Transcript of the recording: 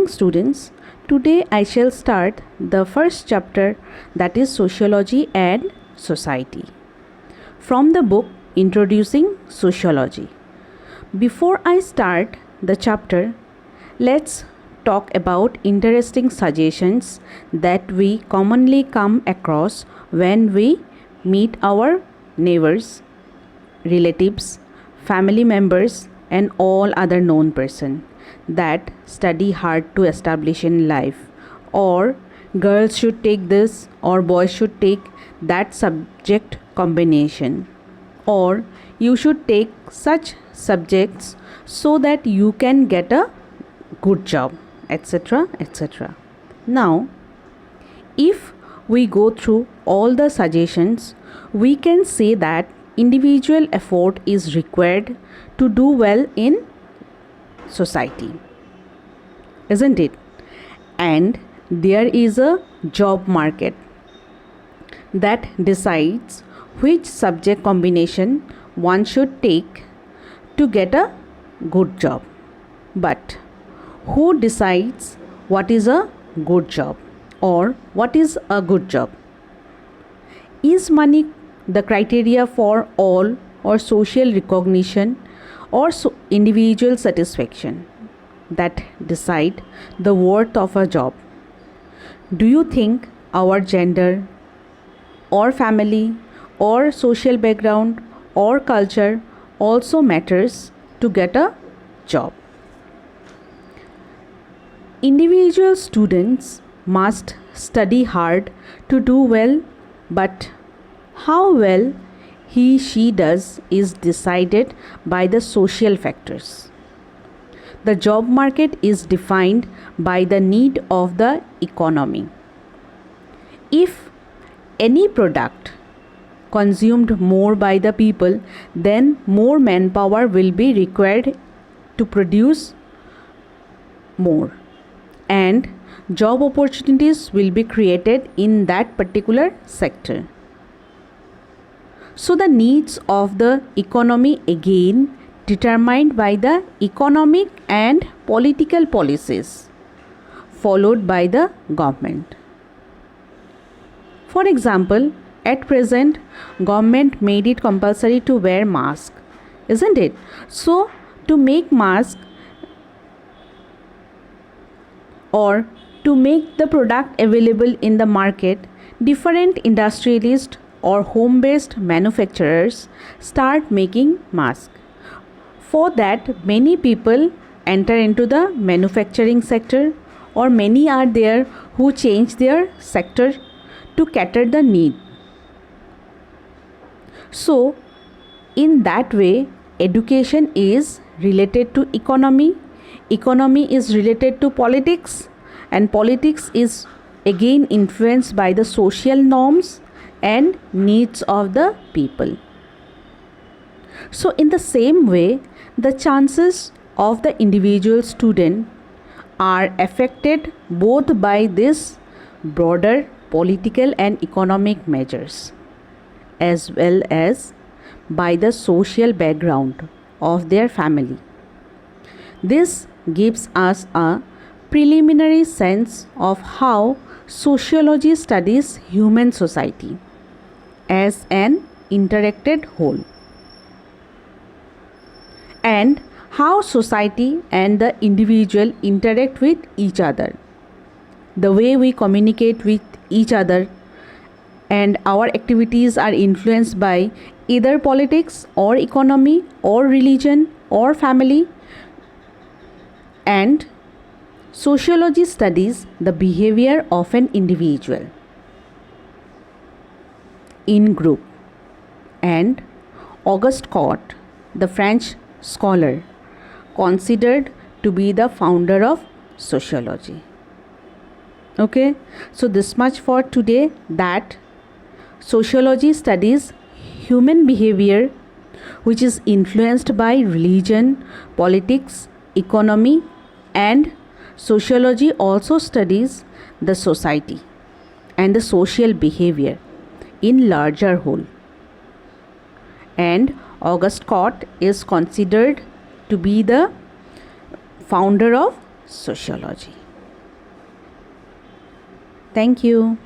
morning, students. Today I shall start the first chapter, that is Sociology and Society, from the book Introducing Sociology. Before I start the chapter, let's talk about interesting suggestions that we commonly come across when we meet our neighbors, relatives, family members, and all other known person that study hard to establish in life, or girls should take this or boys should take that subject combination, or you should take such subjects so that you can get a good job, etc., etc. Now, if we go through all the suggestions, we can say that individual effort is required to do well in society, isn't it? And there is a job market that decides which subject combination one should take to get a good job. But who decides what is a good job or what is a good job? Is money the criteria for all, or social recognition, or individual satisfaction that decide the worth of a job? Do you think our gender or family or social background or culture also matters to get a job? Individual students must study hard to do well, but how well he she does is decided by the social factors. The job market is defined by the need of the economy. If any product consumed more by the people, then more manpower will be required to produce more, and job opportunities will be created in that particular sector. So the needs of the economy again determined by the economic and political policies followed by the government. For example, at present, government made it compulsory to wear mask, isn't it? So to make mask, or to make the product available in the market, different industrialists or home-based manufacturers start making masks. For that, many people enter into the manufacturing sector, or many are there who change their sector to cater the need. So, in that way, education is related to economy, economy is related to politics, and politics is again influenced by the social norms and needs of the people. So in the same way, the chances of the individual student are affected both by this broader political and economic measures, as well as by the social background of their family. This gives us a preliminary sense of how sociology studies human society as an interacted whole, and how society and the individual interact with each other, the way we communicate with each other, and our activities are influenced by either politics or economy or religion or family. And sociology studies the behavior of an individual in group. And Auguste Comte, the French scholar, considered to be the founder of sociology. Okay, so this much for today, that sociology studies human behavior which is influenced by religion, politics, economy, and sociology also studies the society and the social behavior in larger whole. And Auguste Comte is considered to be the founder of sociology. Thank you.